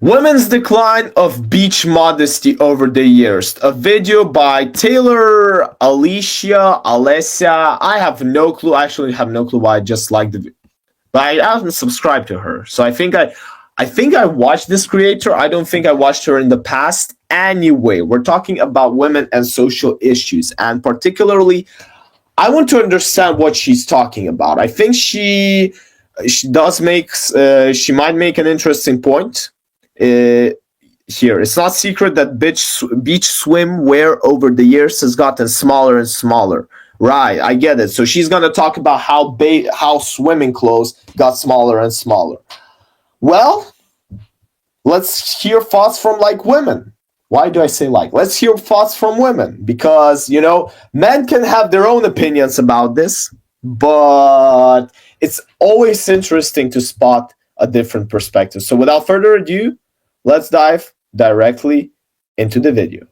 Women's decline of beach modesty over the years. A video by Taylor, Alessia. I have no clue. I actually have no clue why I just like the, but I haven't subscribed to her. So I think I watched this creator. I don't think I watched her in the past. Anyway, we're talking about women and social issues, and particularly, I want to understand what she's talking about. I think she does make she might make an interesting point here. It's not secret that beach swimwear over the years has gotten smaller and smaller. Right, I get it. So she's gonna talk about how swimming clothes got smaller and smaller. Well, let's hear thoughts from women. Why do I say like? Let's hear thoughts from women because men can have their own opinions about this, but it's always interesting to spot a different perspective. So without further ado, let's dive directly into the video.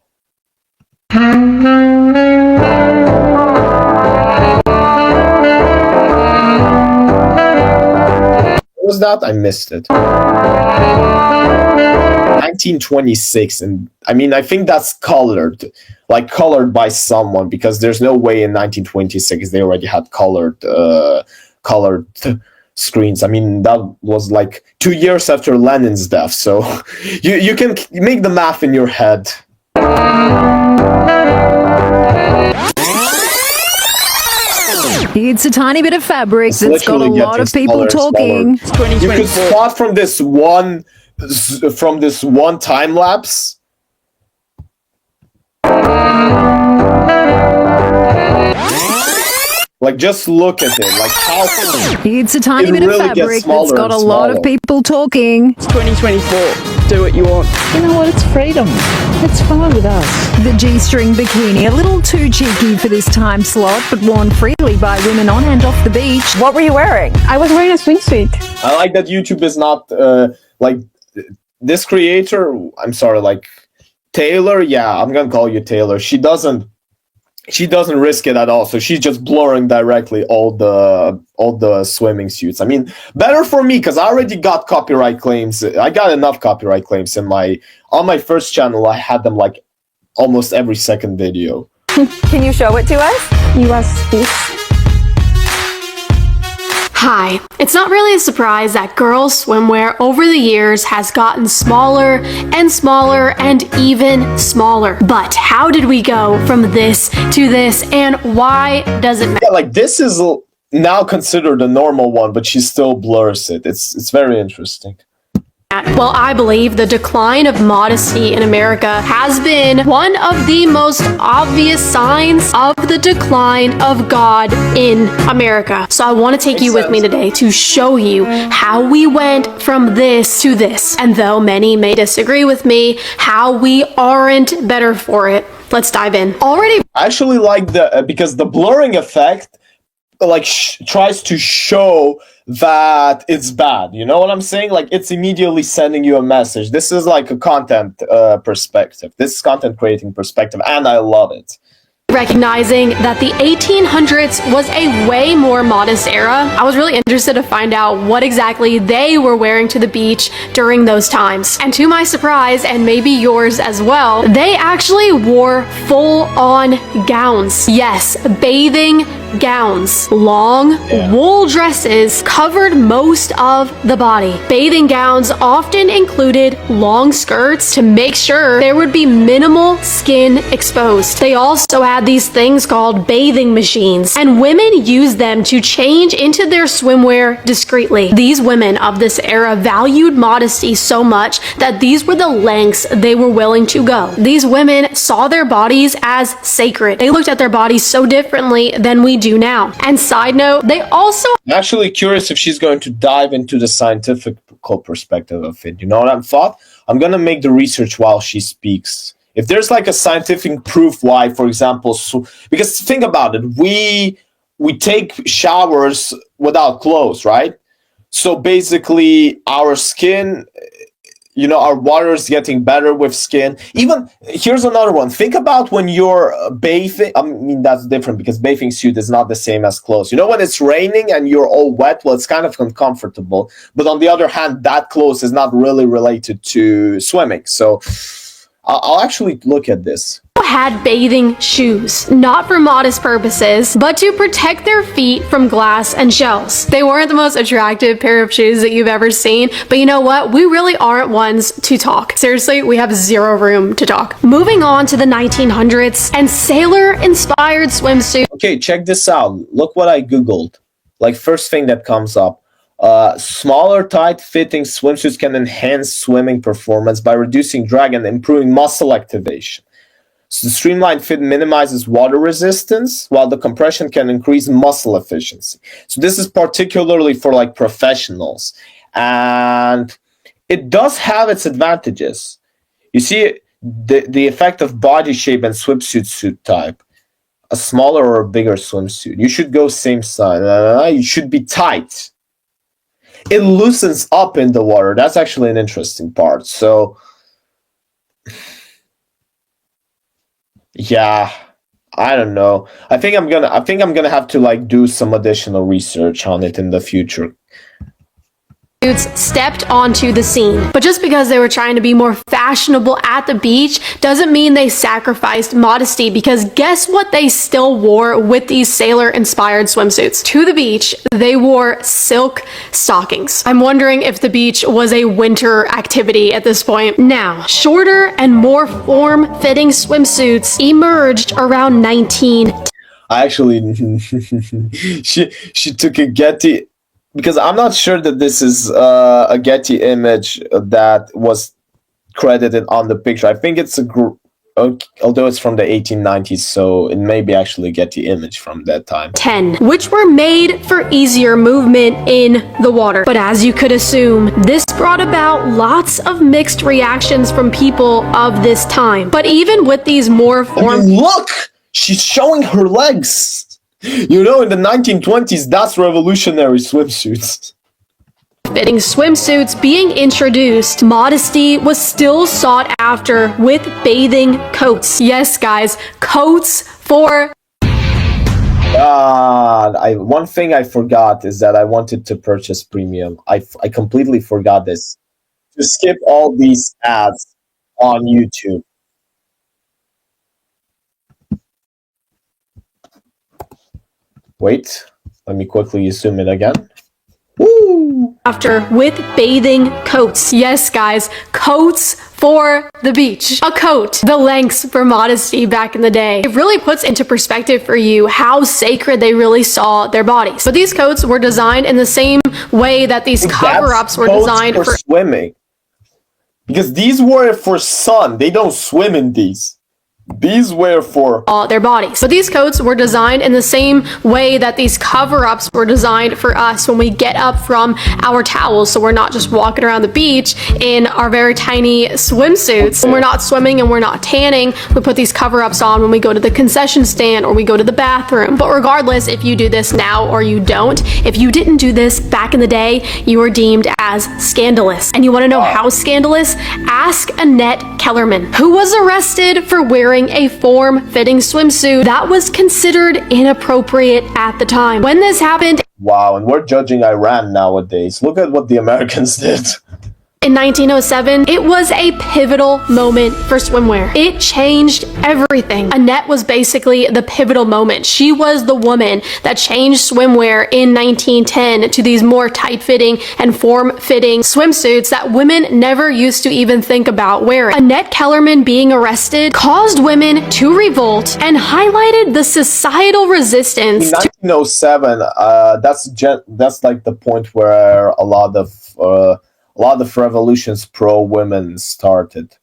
What was that? I missed it. 1926, and I mean, I think that's colored by someone, because there's no way in 1926 they already had colored screens. I mean, that was 2 years after Lenin's death, so you can make the math in your head. It's a tiny bit of fabric that's got a lot of people talking. You could spot from this one time lapse. Just look at it. How it's a tiny bit of fabric that's got a lot of people talking. It's 2024. Do what you want. You know what? It's freedom. It's fine with us. The G-string bikini, a little too cheeky for this time slot, but worn freely by women on and off the beach. What were you wearing? I was wearing a swimsuit. I like that YouTube is not this creator. I'm sorry, Taylor. Yeah, I'm gonna call you Taylor. She doesn't risk it at all. So she's just blurring directly all the swimming suits. I mean, better for me because I already got copyright claims. I got enough copyright claims on my first channel. I had them almost every second video. Can you show it to us? You asked this. Hi. It's not really a surprise that girls' swimwear over the years has gotten smaller and smaller and even smaller. But how did we go from this to this, and why does it matter? Yeah, this is now considered a normal one, but she still blurs it. It's very interesting. Well, I believe the decline of modesty in America has been one of the most obvious signs of the decline of God in America. So I want to take you with me today to show you how we went from this to this. And though many may disagree with me, how we aren't better for it. Let's dive in. I actually like because the blurring effect tries to show that it's bad. You know what I'm saying? It's immediately sending you a message. This is a content perspective. This is content creating perspective, and I love it. Recognizing that the 1800s was a way more modest era, I was really interested to find out what exactly they were wearing to the beach during those times. And to my surprise, and maybe yours as well, they actually wore full-on gowns. Yes, bathing gowns. Long wool dresses covered most of the body. Bathing gowns often included long skirts to make sure there would be minimal skin exposed. They also had these things called bathing machines, and women used them to change into their swimwear discreetly. These women of this era valued modesty so much that these were the lengths they were willing to go. These women saw their bodies as sacred. They looked at their bodies so differently than we do now. And side note, they also... I'm actually curious if she's going to dive into the scientific perspective of it. You know what I'm thought? I'm going to make the research while she speaks. If there's a scientific proof why, for example, because think about it, we take showers without clothes, right? So basically our skin our water is getting better with skin. Even here's another one. Think about when you're bathing. I mean, that's different because bathing suit is not the same as clothes. When it's raining and you're all wet, well, it's kind of uncomfortable. But on the other hand, that clothes is not really related to swimming. So I'll actually look at this. Had bathing shoes, not for modest purposes, but to protect their feet from glass and shells. They weren't the most attractive pair of shoes that you've ever seen, but you know what? We really aren't ones to talk. Seriously, we have zero room to talk. Moving on to the 1900s and sailor-inspired swimsuits. Okay, check this out. Look what I Googled. First thing that comes up. Smaller, tight-fitting swimsuits can enhance swimming performance by reducing drag and improving muscle activation. So the streamlined fit minimizes water resistance, while the compression can increase muscle efficiency. So this is particularly for professionals, and it does have its advantages. You see the effect of body shape and swimsuit suit type. A smaller or a bigger swimsuit. You should go same size. You should be tight. It loosens up in the water. That's actually an interesting part. So yeah, I don't know. I think I'm gonna have to do some additional research on it in the future. Stepped onto the scene. But just because they were trying to be more fashionable at the beach doesn't mean they sacrificed modesty, because guess what they still wore with these sailor-inspired swimsuits? To the beach, they wore silk stockings. I'm wondering if the beach was a winter activity at this point. Now, shorter and more form-fitting swimsuits emerged around 19. Actually, she took a Getty, because I'm not sure that this is a Getty image that was credited on the picture. I think it's although it's from the 1890s, so it may be actually a Getty image from that time. 10, which were made for easier movement in the water. But as you could assume, this brought about lots of mixed reactions from people of this time. But even with these more look! She's showing her legs! In the 1920s, that's revolutionary swimsuits. Fitting swimsuits being introduced, modesty was still sought after with bathing coats. Yes, guys, coats for... One thing I forgot is that I wanted to purchase premium. I completely forgot this. To skip all these ads on YouTube. Wait, let me quickly zoom in again. Woo! After with bathing coats. Yes, guys, coats for the beach. A coat, the lengths for modesty back in the day. It really puts into perspective for you how sacred they really saw their bodies. But these coats were designed in the same way that these cover-ups were designed for swimming. Because these were for sun. They don't swim in these. These were for their bodies. But these coats were designed in the same way that these cover-ups were designed for us when we get up from our towels, so we're not just walking around the beach in our very tiny swimsuits. When we're not swimming and we're not tanning, we put these cover-ups on when we go to the concession stand or we go to the bathroom. But regardless if you do this now or you don't, if you didn't do this back in the day, you were deemed as scandalous. And you want to know how scandalous? Ask Annette Kellerman, who was arrested for wearing a form-fitting swimsuit that was considered inappropriate at the time. When this happened, wow, and we're judging Iran nowadays. Look at what the Americans did. in 1907, it was a pivotal moment for swimwear. It changed everything. Annette was basically the pivotal moment. She was the woman that changed swimwear in 1910 to these more tight-fitting and form-fitting swimsuits that women never used to even think about wearing. Annette Kellerman being arrested caused women to revolt and highlighted the societal resistance. In 1907, that's like the point where a lot of revolutions pro-women started.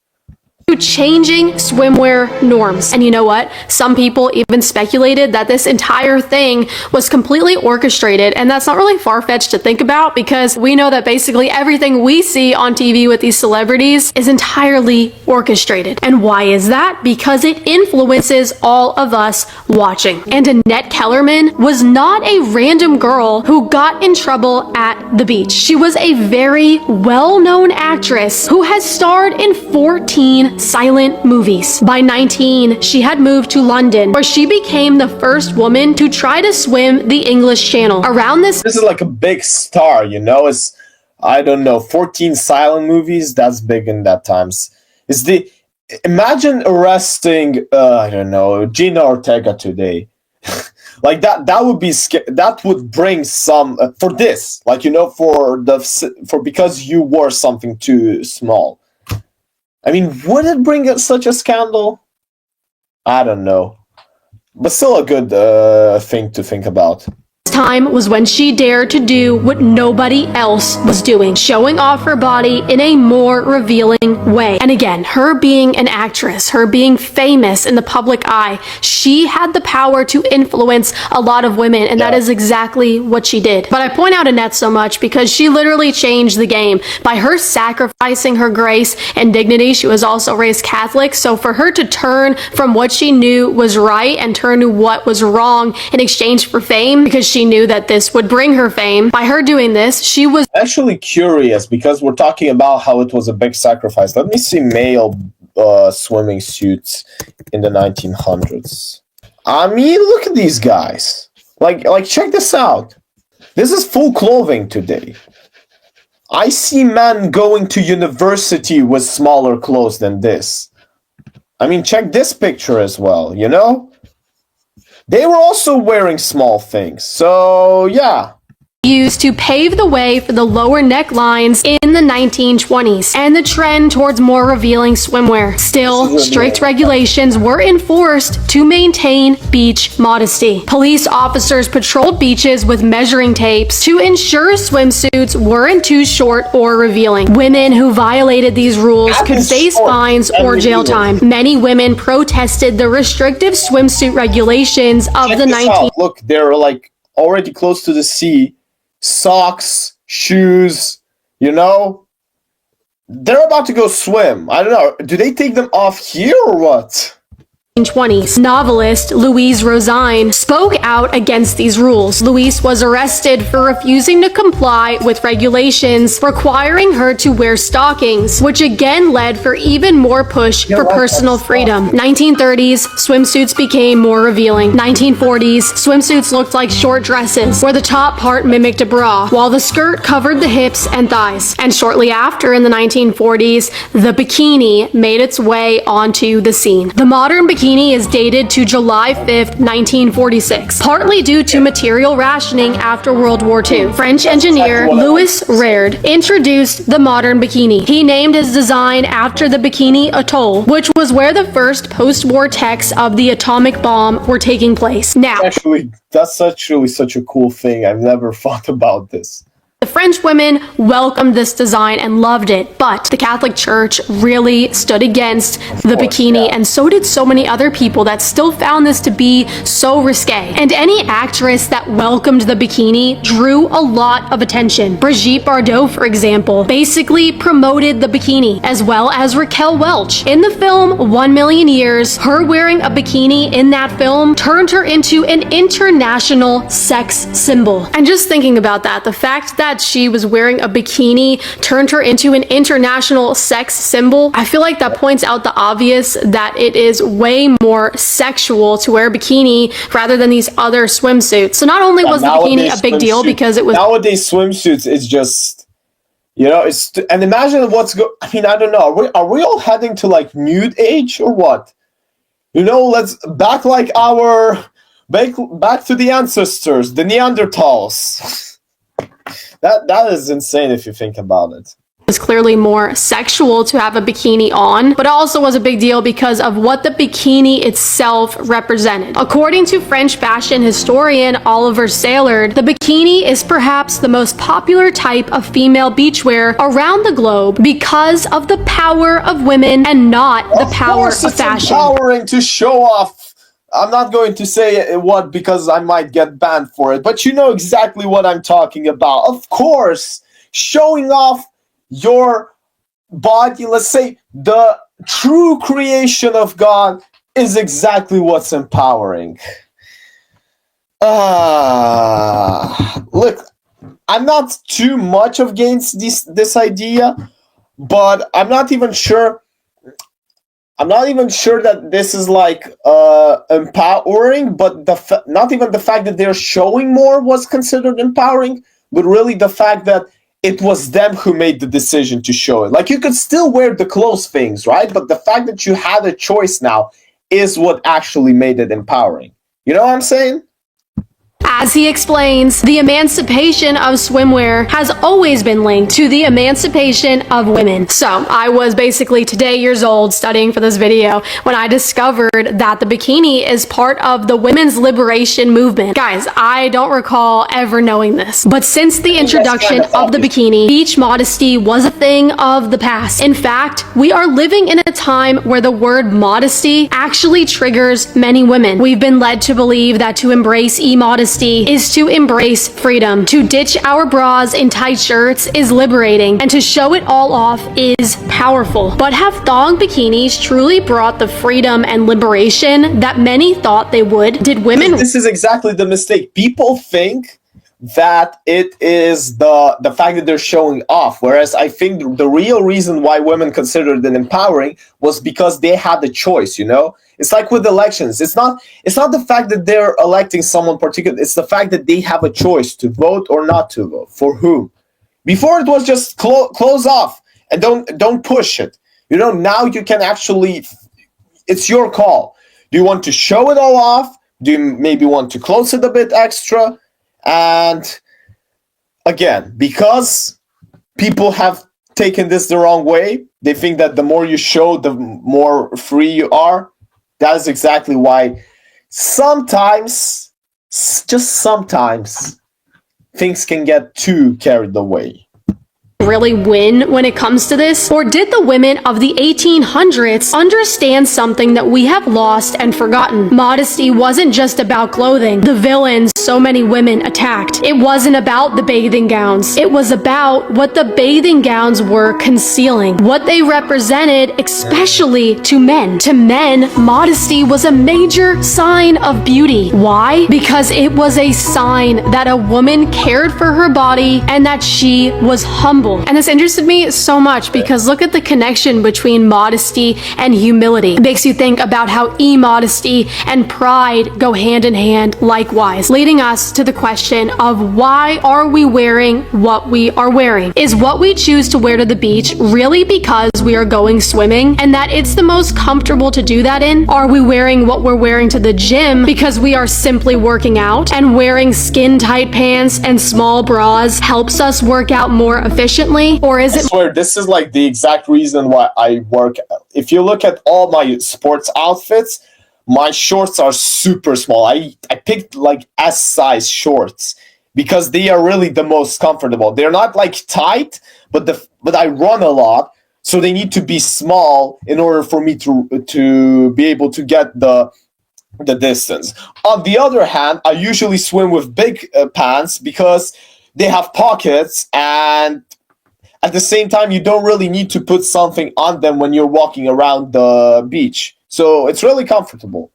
to changing swimwear norms. And you know what? Some people even speculated that this entire thing was completely orchestrated, and that's not really far-fetched to think about because we know that basically everything we see on TV with these celebrities is entirely orchestrated. And why is that? Because it influences all of us watching. And Annette Kellerman was not a random girl who got in trouble at the beach. She was a very well-known actress who has starred in 14 silent movies. By 19, she had moved to London, where she became the first woman to try to swim the English Channel. Around this is like a big star, you know? It's, I don't know, 14 silent movies, that's big in that times. Imagine arresting, I don't know, Gina Ortega today. Like that would be that would bring some for this, like, you know, for because you wore something too small. I mean, would it bring such a scandal? I don't know, but still a good thing to think about. Time was when she dared to do what nobody else was doing, showing off her body in a more revealing way. And again, her being an actress, her being famous in the public eye, she had the power to influence a lot of women, and that is exactly what she did. But I point out Annette so much because she literally changed the game by her sacrificing her grace and dignity. She was also raised Catholic, so for her to turn from what she knew was right and turn to what was wrong in exchange for fame, because she knew that this would bring her fame. By her doing this, she was actually curious because we're talking about how it was a big sacrifice. Let me see male swimming suits in the 1900s. I mean, look at these guys. Like check this out. This is full clothing today. I see men going to university with smaller clothes than this. I mean, check this picture as well, you know? They were also wearing small things, so yeah. Used to pave the way for the lower necklines in the 1920s and the trend towards more revealing swimwear. Still, strict regulations were enforced to maintain beach modesty. Police officers patrolled beaches with measuring tapes to ensure swimsuits weren't too short or revealing. Women who violated these rules could face fines or jail time. Many women protested the restrictive swimsuit regulations of the 19... Look, they're like already close to the sea. Socks, shoes, you know? They're about to go swim. I don't know. Do they take them off here or what? 1920s. Novelist Louise Rosine spoke out against these rules. Louise was arrested for refusing to comply with regulations requiring her to wear stockings, which again led for even more push for personal freedom. 1930s, swimsuits became more revealing. 1940s, swimsuits looked like short dresses, where the top part mimicked a bra, while the skirt covered the hips and thighs. And shortly after, in the 1940s, the bikini made its way onto the scene. The modern bikini is dated to July 5th, 1946, partly due to material rationing after World War II. French engineer Louis Reard introduced the modern bikini. He named his design after the Bikini Atoll, which was where the first post-war texts of the atomic bomb were taking place. Now, actually, that's actually such a cool thing. I've never thought about this. the French women welcomed this design and loved it, but the Catholic Church really stood against the bikini, and so did so many other people that still found this to be so risque. And any actress that welcomed the bikini drew a lot of attention. Brigitte Bardot, for example, basically promoted the bikini, as well as Raquel Welch. In the film 1 Million Years, her wearing a bikini in that film turned her into an international sex symbol. And just thinking about that, the fact that she was wearing a bikini turned her into an international sex symbol. I feel like that points out the obvious, that it is way more sexual to wear a bikini rather than these other swimsuits. So not only was the bikini a big deal because it was... Nowadays swimsuits is just, you know, and imagine I mean, I don't know, are we all heading to like nude age or what? You know, let's back to the ancestors, the Neanderthals. That is insane if you think about it. was clearly more sexual to have a bikini on, but also was a big deal because of what the bikini itself represented. According to French fashion historian Oliver Saillard, the bikini is perhaps the most popular type of female beachwear around the globe because of the power of women and not the power of fashion. It's empowering to show off. I'm not going to say what because I might get banned for it, but you know exactly what I'm talking about. Of course, showing off your body, let's say the true creation of God, is exactly what's empowering. Look, I'm not too much against this idea, but I'm not even sure that this is like empowering, but not even the fact that they're showing more was considered empowering, but really the fact that it was them who made the decision to show it. Like, you could still wear the close things, right? But the fact that you had a choice now is what actually made it empowering. You know what I'm saying? As he explains, the emancipation of swimwear has always been linked to the emancipation of women. So I was basically today years old studying for this video when I discovered that the bikini is part of the women's liberation movement. Guys, I don't recall ever knowing this, but since the introduction of the bikini, beach modesty was a thing of the past. In fact, we are living in a time where the word modesty actually triggers many women. We've been led to believe that to embrace immodesty is to embrace freedom. To ditch our bras in tight shirts is liberating, and to show it all off is powerful. But have thong bikinis truly brought the freedom and liberation that many thought they would? Did women... This is exactly the mistake. People think that it is the fact that they're showing off, whereas I think the real reason why women considered it empowering was because they had the choice, you know? It's like with elections. It's not the fact that they're electing someone particular, it's the fact that they have a choice to vote or not to vote. For who? Before it was just close off and don't push it. You know, now you can actually, it's your call. Do you want to show it all off? Do you maybe want to close it a bit extra? And again, because people have taken this the wrong way, they think that the more you show, the more free you are. That is exactly why sometimes, just sometimes, things can get too carried away. Really win when it comes to this? Or did the women of the 1800s understand something that we have lost and forgotten? Modesty wasn't just about clothing, the villains so many women attacked. It wasn't about the bathing gowns. It was about what the bathing gowns were concealing, what they represented, especially to men. To men, modesty was a major sign of beauty. Why? Because it was a sign that a woman cared for her body and that she was humble. And this interested me so much because look at the connection between modesty and humility. It makes you think about how immodesty and pride go hand in hand likewise, leading us to the question of why are we wearing what we are wearing? Is what we choose to wear to the beach really because we are going swimming and that it's the most comfortable to do that in? Are we wearing what we're wearing to the gym because we are simply working out and wearing skin-tight pants and small bras helps us work out more efficiently? Or is it... I swear, this is like the exact reason why I work. If you look at all my sports outfits, my shorts are super small. I picked like S-size shorts because they are really the most comfortable. They're not like tight, but I run a lot, so they need to be small in order for me to be able to get the distance. On the other hand, I usually swim with big pants because they have pockets, and at the same time, you don't really need to put something on them when you're walking around the beach. So it's really comfortable.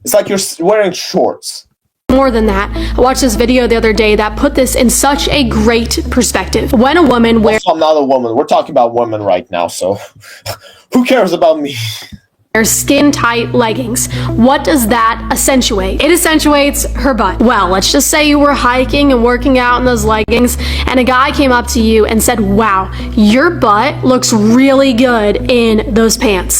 It's like you're wearing shorts. More than that, I watched this video the other day that put this in such a great perspective. When a woman wears... Also, I'm not a woman. We're talking about women right now, so who cares about me? Skin-tight leggings. What does that accentuate? It accentuates her butt. Well, let's just say you were hiking and working out in those leggings and a guy came up to you and said, wow, your butt looks really good in those pants.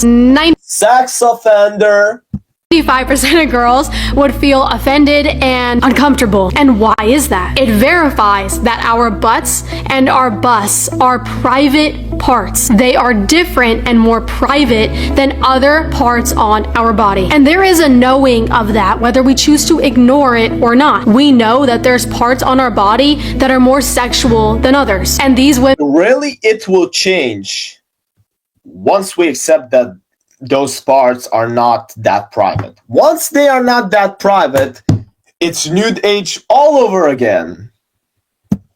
Sex offender. 95% of girls would feel offended and uncomfortable. And why is that? It verifies that our butts and our busts are private parts. They are different and more private than other parts on our body. And there is a knowing of that, whether we choose to ignore it or not. We know that there's parts on our body that are more sexual than others. And these women Really, it will change once we accept that those parts are not that private. Once they are not that private, it's nude age all over again.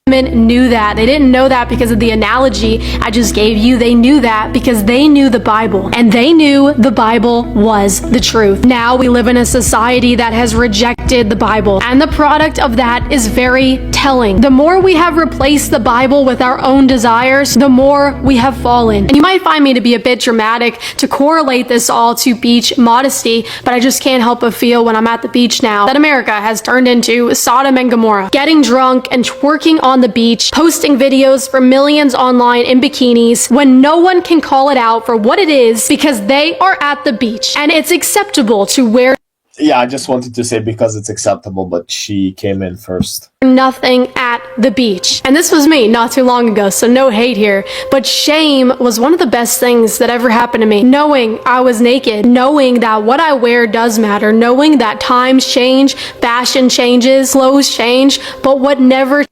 knew that. They didn't know that because of the analogy I just gave you. They knew that because they knew the Bible, and they knew the Bible was the truth. Now we live in a society that has rejected the Bible, and the product of that is very telling. The more we have replaced the Bible with our own desires, the more we have fallen. And you might find me to be a bit dramatic to correlate this all to beach modesty, but I just can't help but feel when I'm at the beach now that America has turned into Sodom and Gomorrah. Getting drunk and twerking on the beach, posting videos for millions online in bikinis when no one can call it out for what it is because they are at the beach and it's acceptable to wear Yeah, I just wanted to say because it's acceptable, but she came in first. nothing at the beach. And this was me not too long ago, so no hate here. But shame was one of the best things that ever happened to me. Knowing I was naked, knowing that what I wear does matter, knowing that times change, fashion changes, clothes change, but what never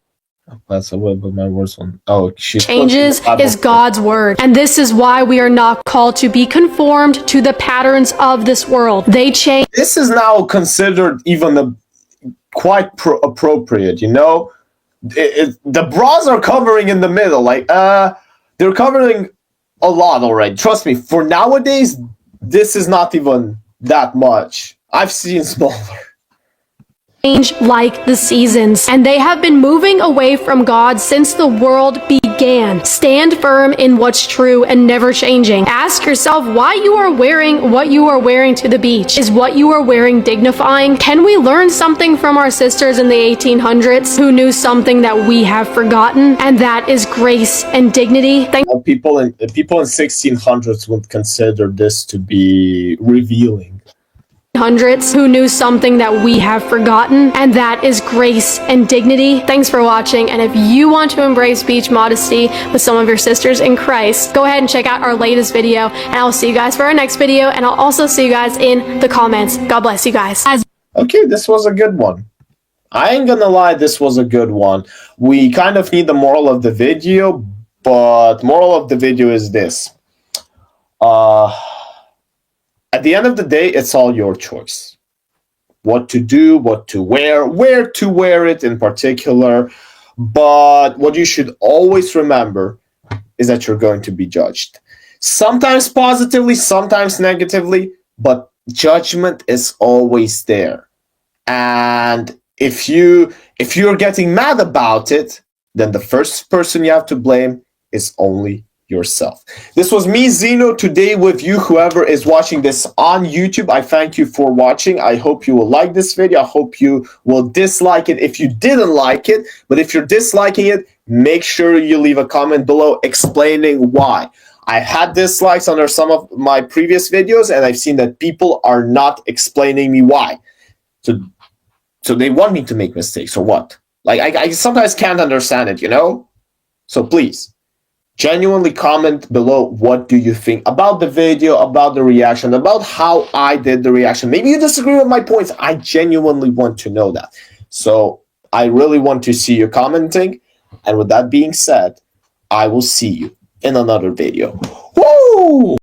That's a little bit my worst one. Oh, she changes is God's word. And this is why we are not called to be conformed to the patterns of this world. They change. This is now considered even quite appropriate, you know? The bras are covering in the middle. Like, they're covering a lot already. Trust me, for nowadays, this is not even that much. I've seen smaller. Change like the seasons, and they have been moving away from God since the world began. Stand firm in what's true and never changing. Ask yourself why you are wearing what you are wearing to the beach. Is what you are wearing dignifying? Can we learn something from our sisters in the 1800s who knew something that we have forgotten, and that is grace and dignity? People in 1600s would consider this to be revealing. Hundreds who knew something that we have forgotten, and that is grace and dignity. Thanks for watching, and if you want to embrace beach modesty with some of your sisters in Christ, go ahead and check out our latest video, and I'll see you guys for our next video, and I'll also see you guys in the comments. God bless you guys. Okay, this was a good one. I ain't gonna lie, this was a good one. We kind of need the moral of the video, but moral of the video is this. At the end of the day, it's all your choice. What to do, what to wear, where to wear it in particular. But what you should always remember is that you're going to be judged. Sometimes positively, sometimes negatively, but judgment is always there. And if you're getting mad about it, then the first person you have to blame is only yourself. This was me, Zeno, today with you, whoever is watching this on YouTube. I thank you for watching. I hope you will like this video. I hope you will dislike it if you didn't like it. But if you're disliking it, make sure you leave a comment below explaining why. I had dislikes under some of my previous videos, and I've seen that people are not explaining me why. So they want me to make mistakes or what? Like, I sometimes can't understand it, you know? So please, genuinely comment below what do you think about the video, about the reaction, about how I did the reaction. Maybe you disagree with my points. I genuinely want to know that. So I really want to see you commenting. And with that being said, I will see you in another video. Woo!